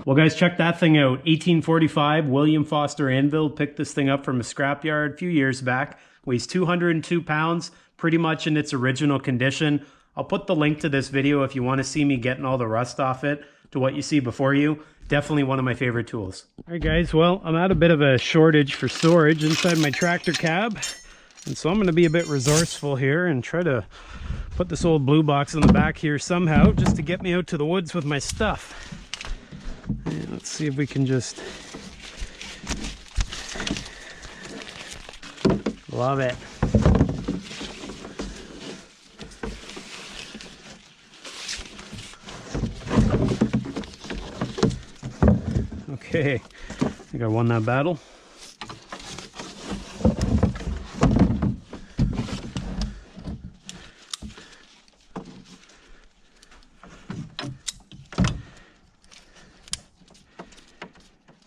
Well guys, check that thing out. 1845 William Foster Anvil. Picked this thing up from a scrapyard a few years back. Weighs 202 pounds, pretty much in its original condition. I'll put the link to this video if you want to see me getting all the rust off it to what you see before you. Definitely one of my favorite tools. All right guys, well, I'm at a bit of a shortage for storage inside my tractor cab. And so I'm going to be a bit resourceful here and try to put this old blue box in the back here somehow just to get me out to the woods with my stuff. And let's see if we can just... Love it. Okay, I think I won that battle.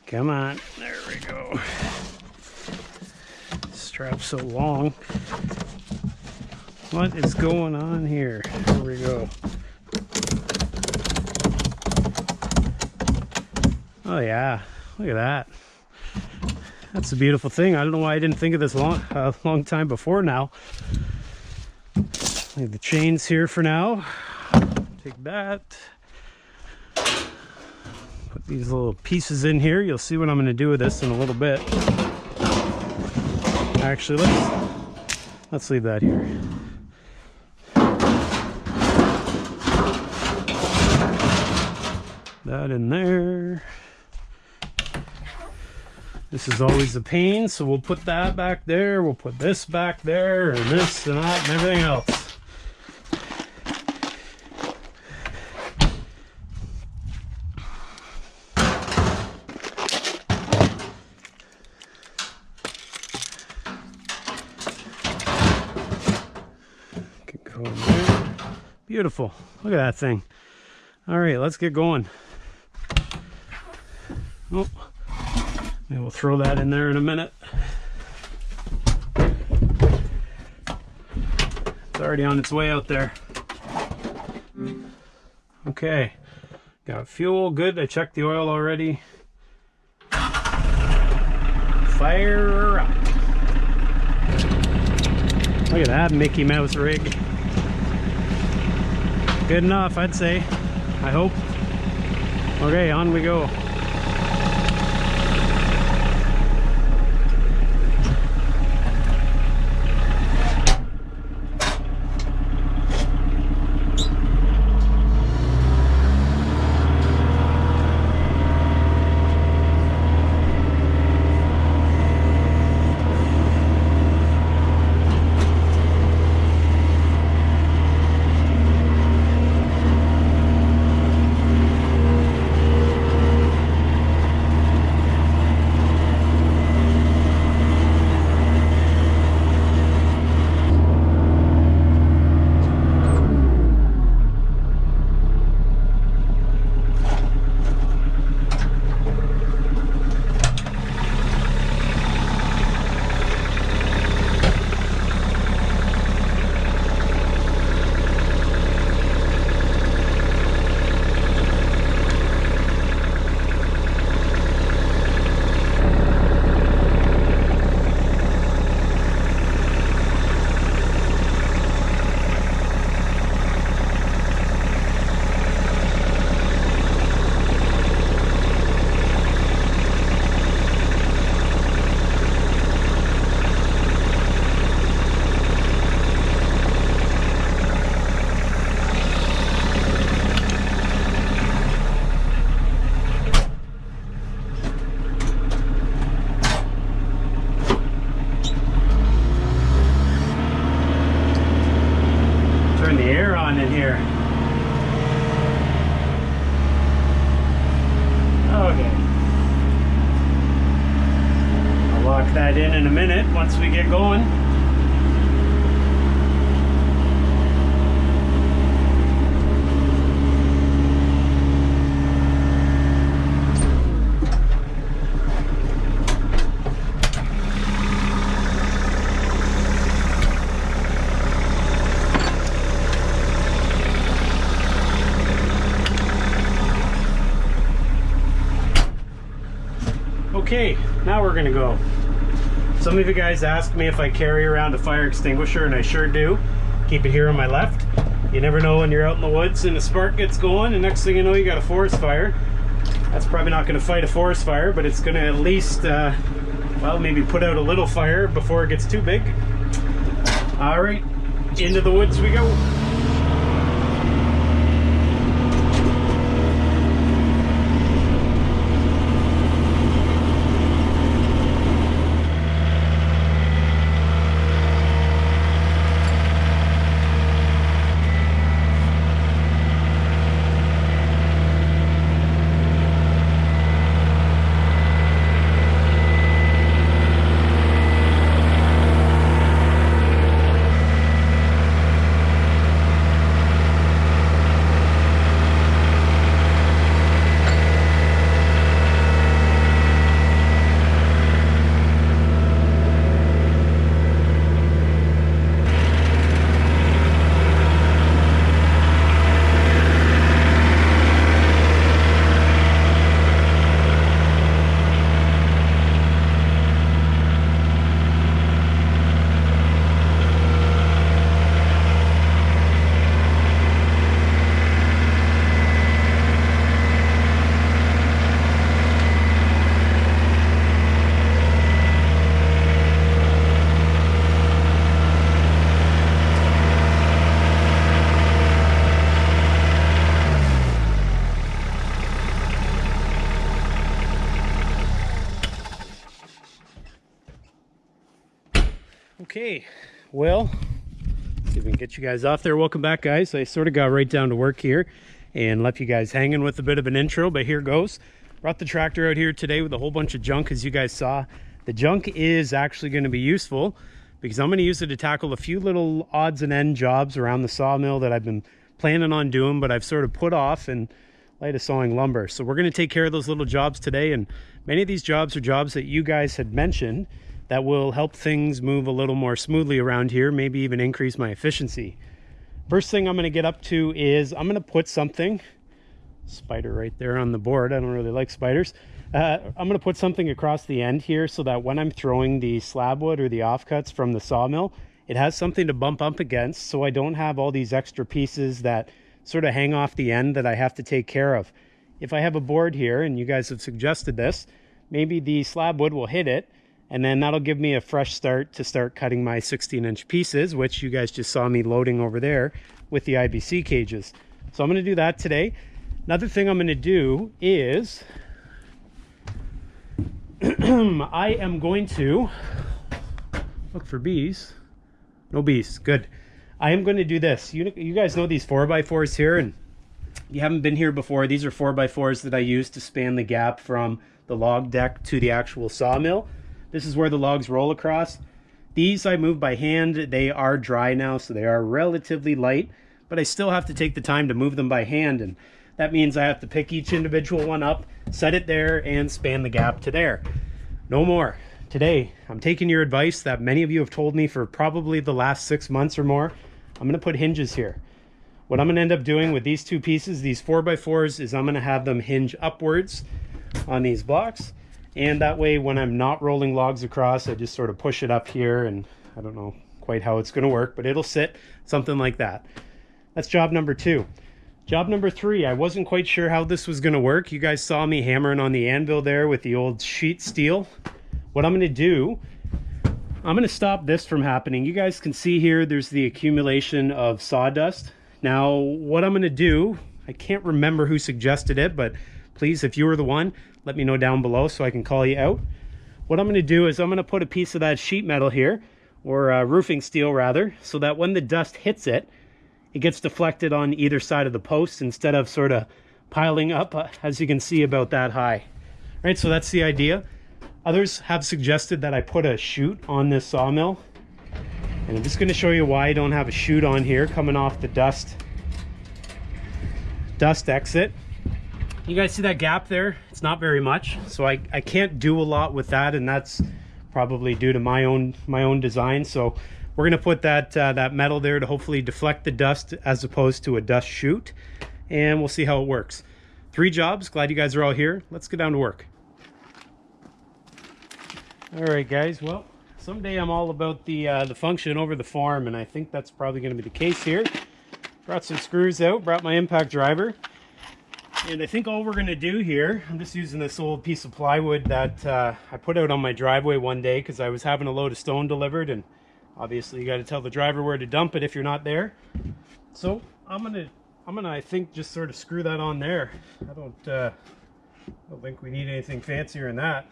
Come on, there we go. Strap's so long. What is going on here? Here we go. Oh yeah, look at that. That's a beautiful thing. I don't know why I didn't think of this a long time before now. Leave the chains here for now. Take that. Put these little pieces in here. You'll see what I'm going to do with this in a little bit. Actually, let's leave that here. That in there. This is always a pain, so we'll put that back there. We'll put this back there, and this and that, and everything else. Beautiful. Look at that thing. All right, let's get going. Oh, maybe we'll throw that in there in a minute. It's already on its way out there. Okay, got fuel, good. I checked the oil already. Fire up. Look at that Mickey Mouse rig. Good enough, I'd say. I hope. Okay, on we go. That in a minute once we get going. Okay, now we're gonna go. Some of you guys ask me if I carry around a fire extinguisher, and I sure do. Keep it here on my left. You never know when you're out in the woods and a spark gets going, and next thing you know, you got a forest fire. That's probably not gonna fight a forest fire, but it's gonna at least, well, maybe put out a little fire before it gets too big. All right, into the woods we go. Okay, well, see if we can get you guys off there. Welcome back, guys. I sort of got right down to work here and left you guys hanging with a bit of an intro, but here goes. Brought the tractor out here today with a whole bunch of junk, as you guys saw. The junk is actually going to be useful because I'm going to use it to tackle a few little odds and end jobs around the sawmill that I've been planning on doing, but I've sort of put off in light of sawing lumber. So we're going to take care of those little jobs today, and many of these jobs are jobs that you guys had mentioned that will help things move a little more smoothly around here, maybe even increase my efficiency. First thing I'm gonna get up to is I'm gonna put something, spider right there on the board, I don't really like spiders. I'm gonna put something across the end here so that when I'm throwing the slab wood or the offcuts from the sawmill, it has something to bump up against so I don't have all these extra pieces that sort of hang off the end that I have to take care of. If I have a board here, and you guys have suggested this, maybe the slab wood will hit it, and then that'll give me a fresh start to start cutting my 16-inch pieces, which you guys just saw me loading over there with the IBC cages. So I'm going to do that today. Another thing I'm going to do is I am going to look for bees. No bees. Good. I am going to do this. You guys know these 4x4s here, and if you haven't been here before, these are 4x4s that I use to span the gap from the log deck to the actual sawmill. This is where the logs roll across. These I move by hand. They are dry now, so they are relatively light, but I still have to take the time to move them by hand, and that means I have to pick each individual one up, set it there, and span the gap to there. No more. Today, I'm taking your advice that many of you have told me for probably the last 6 months or more. I'm going to put hinges here. What I'm going to end up doing with these two pieces, these 4x4s, is I'm going to have them hinge upwards on these blocks. And that way, when I'm not rolling logs across, I just sort of push it up here, and I don't know quite how it's going to work, but it'll sit something like that. That's job number 2. Job number 3, I wasn't quite sure how this was going to work. You guys saw me hammering on the anvil there with the old sheet steel. What I'm going to do, I'm going to stop this from happening. You guys can see here, there's the accumulation of sawdust. Now, what I'm going to do, I can't remember who suggested it, but please, if you were the one, let me know down below so I can call you out. What I'm going to do is I'm going to put a piece of that sheet metal here, or roofing steel rather, so that when the dust hits it, it gets deflected on either side of the post instead of sort of piling up, as you can see, about that high. Right, so that's the idea. Others have suggested that I put a chute on this sawmill, and I'm just going to show you why I don't have a chute on here coming off the dust exit. You guys see that gap there? It's not very much, so I can't do a lot with that, and that's probably due to my own design. So we're going to put that metal there to hopefully deflect the dust as opposed to a dust chute, and we'll see how it works. 3 jobs. Glad you guys are all here. Let's get down to work. All right, guys. Well, someday I'm all about the function over the form, and I think that's probably going to be the case here. Brought some screws out, brought my impact driver, and I think all we're going to do here, I'm just using this old piece of plywood that I put out on my driveway one day because I was having a load of stone delivered, and obviously you got to tell the driver where to dump it if you're not there. So I'm gonna I think just sort of screw that on there. I don't think we need anything fancier than that.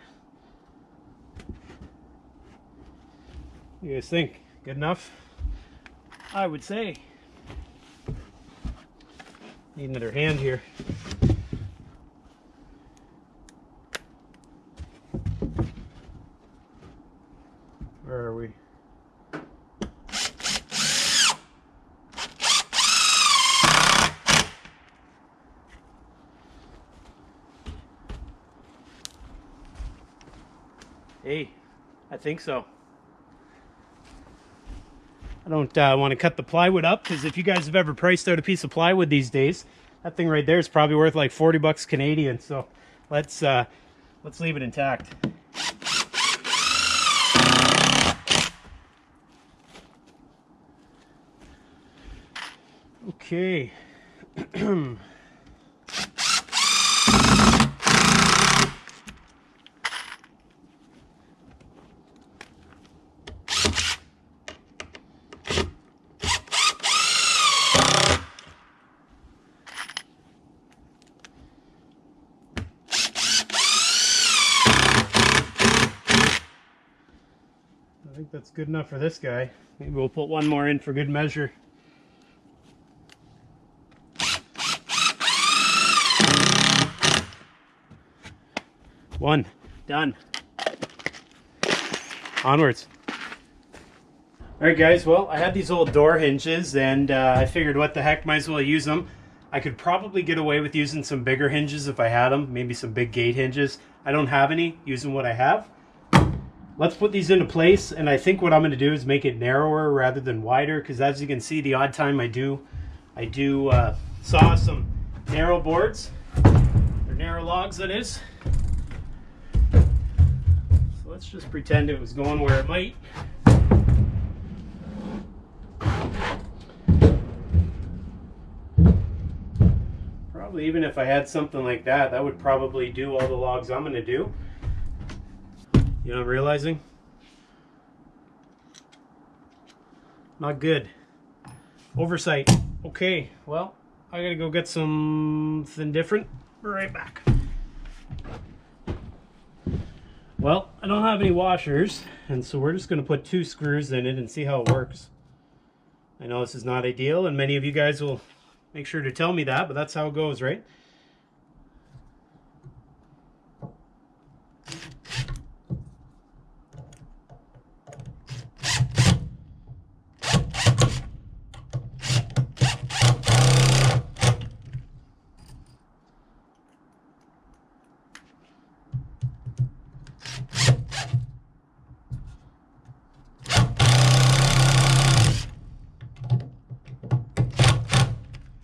What do you guys think? Good enough? I would say. Need another hand here. Where are we? Hey, I think so. I don't want to cut the plywood up, because if you guys have ever priced out a piece of plywood these days, that thing right there is probably worth like 40 bucks Canadian. So let's leave it intact. Okay. I think that's good enough for this guy. Maybe we'll put one more in for good measure. One. Done. Onwards. Alright guys, well, I had these old door hinges, and I figured what the heck, might as well use them. I could probably get away with using some bigger hinges if I had them, maybe some big gate hinges. I don't have any, using what I have. Let's put these into place, and I think what I'm going to do is make it narrower rather than wider, because as you can see, the odd time I do saw some narrow boards, or narrow logs that is. So let's just pretend it was going where it might. Probably even if I had something like that, that would probably do all the logs I'm going to do. You know what I'm realizing? Not good. Oversight. Okay, well, I gotta go get something different. Be right back. Well, I don't have any washers, and so we're just gonna put 2 screws in it and see how it works. I know this is not ideal, and many of you guys will make sure to tell me that, but that's how it goes, right?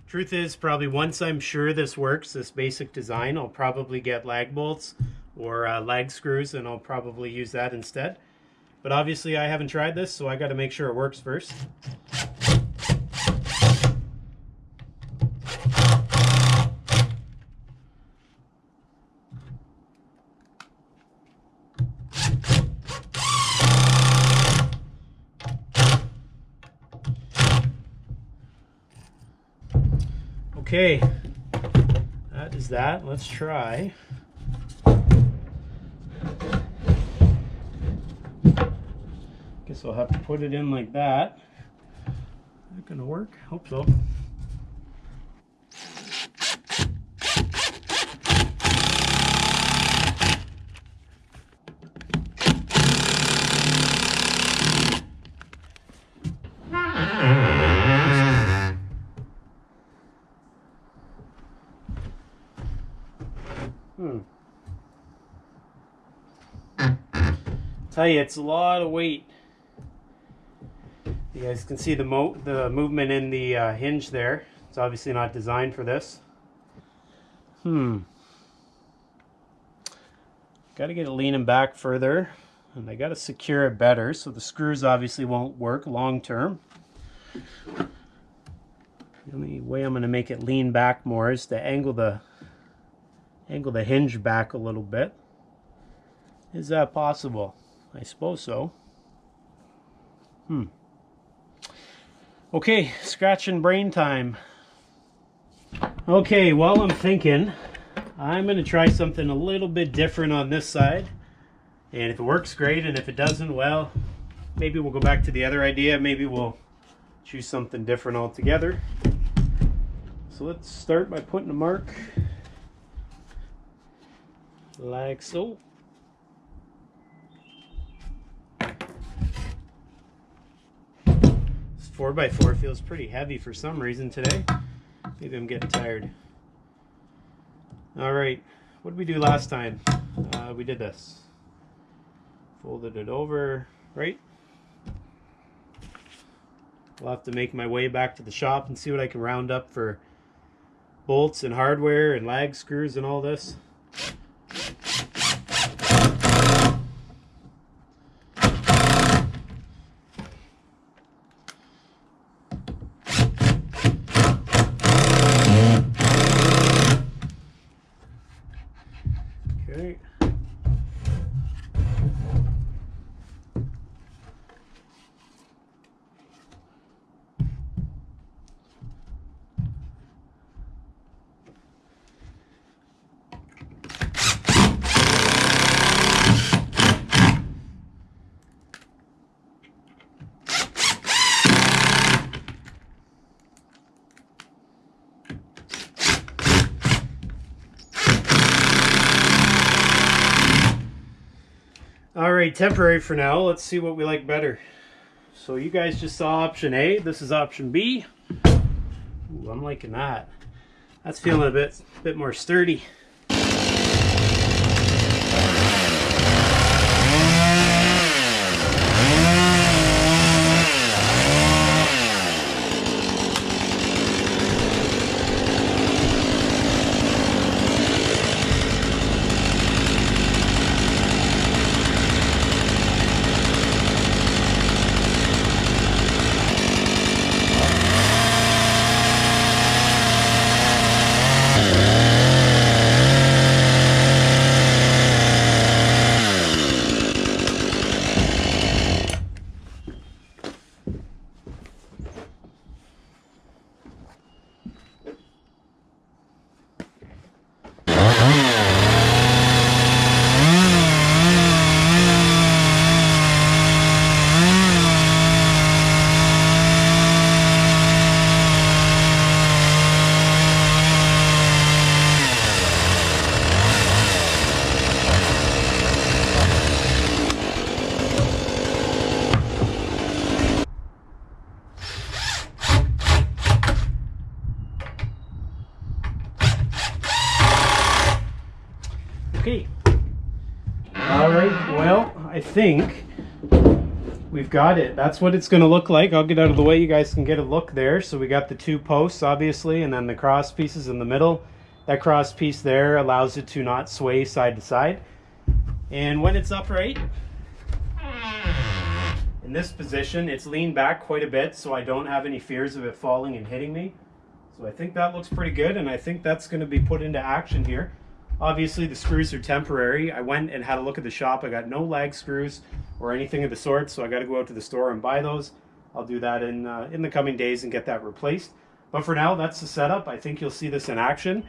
Truth is, probably once I'm sure this works, this basic design, I'll probably get lag bolts or lag screws, and I'll probably use that instead. But obviously I haven't tried this, so I got to make sure it works first. Okay, that is that. Let's try. Guess I'll have to put it in like that. Is that gonna work? Hope so. Tell you, it's a lot of weight. You guys can see the movement in the hinge there. It's obviously not designed for this. Got to get it leaning back further. And I got to secure it better so the screws obviously won't work long term. The only way I'm going to make it lean back more is to angle the hinge back a little bit. Is that possible? I suppose so. Okay, scratching brain time. Okay, while I'm thinking, I'm going to try something a little bit different on this side. And if it works, great. And if it doesn't, well, maybe we'll go back to the other idea. Maybe we'll choose something different altogether. So let's start by putting a mark like so. This 4x4 feels pretty heavy for some reason today. Maybe I'm getting tired. Alright, what did we do last time? We did this. Folded it over, right? I'll have to make my way back to the shop and see what I can round up for bolts and hardware and lag screws and all this. Okay. Alright, temporary for now. Let's see what we like better. So you guys just saw option A. This is option B. Ooh, I'm liking that. That's feeling a bit more sturdy. Okay. Alright, well, I think we've got it. That's what it's going to look like. I'll get out of the way. You guys can get a look there. So we got the two posts, obviously, and then the cross pieces in the middle. That cross piece there allows it to not sway side to side. And when it's upright, in this position, it's leaned back quite a bit, so I don't have any fears of it falling and hitting me. So I think that looks pretty good, and I think that's going to be put into action here. Obviously, the screws are temporary. I went and had a look at the shop. I got no lag screws or anything of the sort, so I got to go out to the store and buy those. I'll do that in the coming days and get that replaced. But for now, that's the setup. I think you'll see this in action.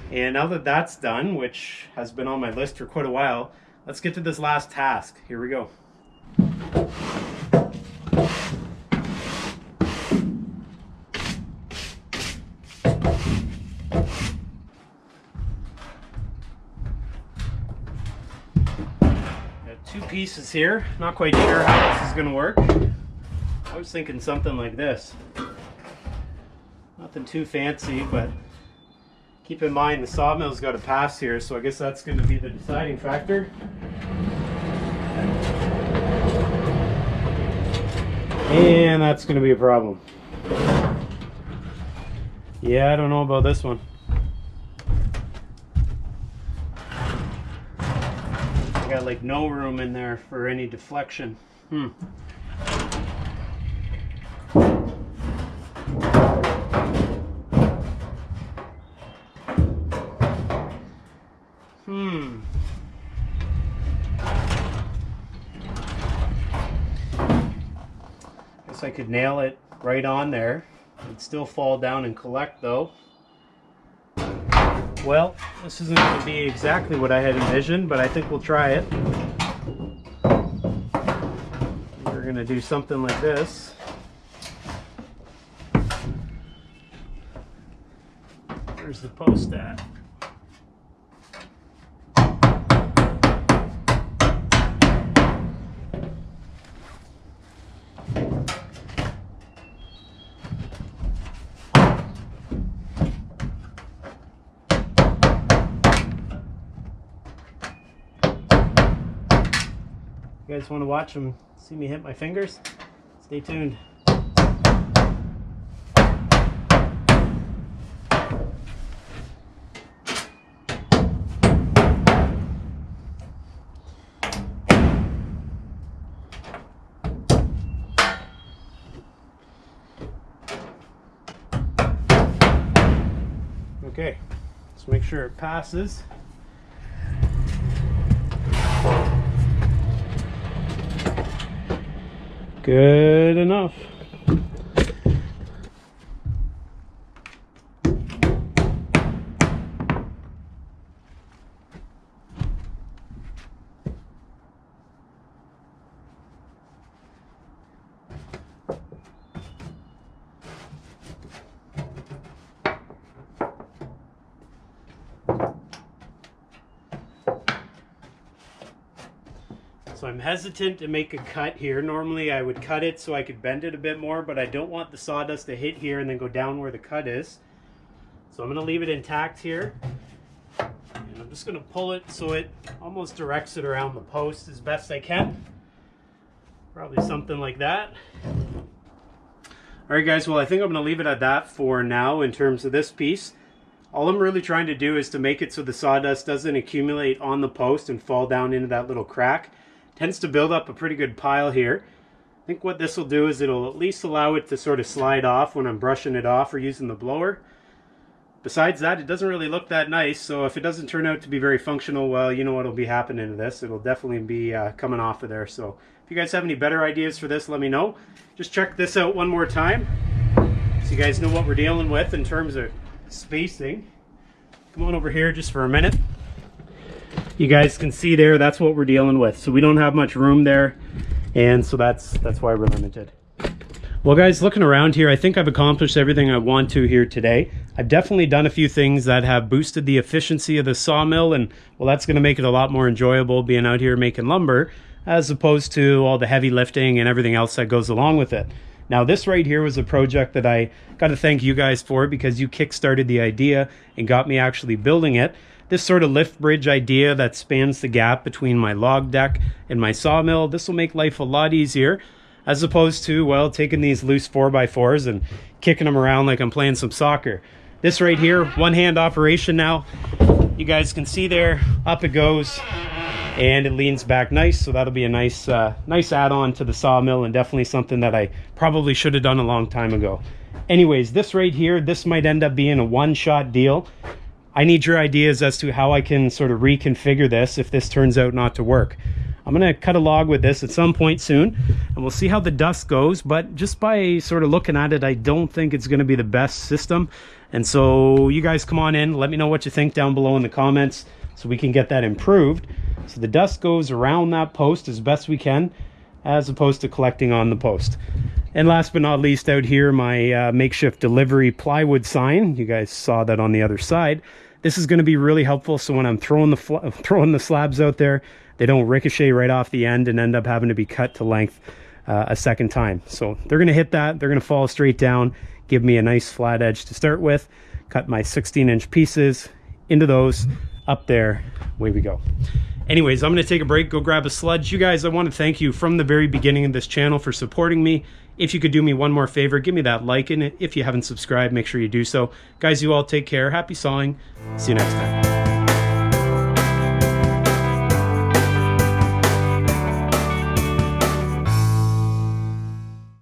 And now that that's done, which has been on my list for quite a while, let's get to this last task. Here we go. Two pieces here. Not quite sure how this is going to work. I was thinking something like this. Nothing too fancy, but keep in mind the sawmill's got a pass here, so I guess that's going to be the deciding factor. And that's going to be a problem. Yeah, I don't know about this one. got like no room in there for any deflection. Guess I could nail it right on there. It'd still fall down and collect though. Well, this isn't going to be exactly what I had envisioned, but I think we'll try it. We're going to do something like this. Where's the post at? You guys want to watch them, see me hit my fingers? Stay tuned. Okay, let's make sure it passes. Good enough. So I'm hesitant to make a cut here. Normally I would cut it so I could bend it a bit more, but I don't want the sawdust to hit here and then go down where the cut is. So I'm going to leave it intact here. And I'm just going to pull it so it almost directs it around the post as best I can. Probably something like that. Alright guys, well I think I'm going to leave it at that for now in terms of this piece. All I'm really trying to do is to make it so the sawdust doesn't accumulate on the post and fall down into that little crack. Tends to build up a pretty good pile here. I think what this will do is it'll at least allow it to sort of slide off when I'm brushing it off or using the blower. Besides that, it doesn't really look that nice, so if it doesn't turn out to be very functional, well, you know what'll be happening to this. It'll definitely be coming off of there. So if you guys have any better ideas for this, let me know. Just check this out one more time so you guys know what we're dealing with in terms of spacing. Come on over here just for a minute. You guys can see there, that's what we're dealing with. So we don't have much room there, and so that's why we're limited. Well guys, looking around here, I think I've accomplished everything I want to here today. I've definitely done a few things that have boosted the efficiency of the sawmill, and well, that's going to make it a lot more enjoyable being out here making lumber as opposed to all the heavy lifting and everything else that goes along with it. Now this right here was a project that I got to thank you guys for, because you kick-started the idea and got me actually building it. This sort of lift bridge idea that spans the gap between my log deck and my sawmill, this will make life a lot easier as opposed to, well, taking these loose 4x4s and kicking them around like I'm playing some soccer. This right here, one-hand operation now. You guys can see there, up it goes, and it leans back nice, so that'll be a nice nice add-on to the sawmill, and definitely something that I probably should have done a long time ago. Anyways, this right here, this might end up being a one-shot deal. I need your ideas as to how I can sort of reconfigure this if this turns out not to work. I'm going to cut a log with this at some point soon, and we'll see how the dust goes, but just by sort of looking at it, I don't think it's going to be the best system. And so you guys come on in, let me know what you think down below in the comments so we can get that improved. So the dust goes around that post as best we can, as opposed to collecting on the post. And last but not least, out here, my makeshift delivery plywood sign. You guys saw that on the other side. This is going to be really helpful, so when I'm throwing the slabs out there, they don't ricochet right off the end and end up having to be cut to length a second time. So they're going to hit that, they're going to fall straight down, give me a nice flat edge to start with, cut my 16-inch pieces into those, up there, away we go. Anyways, I'm going to take a break, go grab a sludge. You guys, I want to thank you from the very beginning of this channel for supporting me. If you could do me one more favor, give me that like in it. If you haven't subscribed, make sure you do so. Guys, you all take care. Happy sawing. See you next time.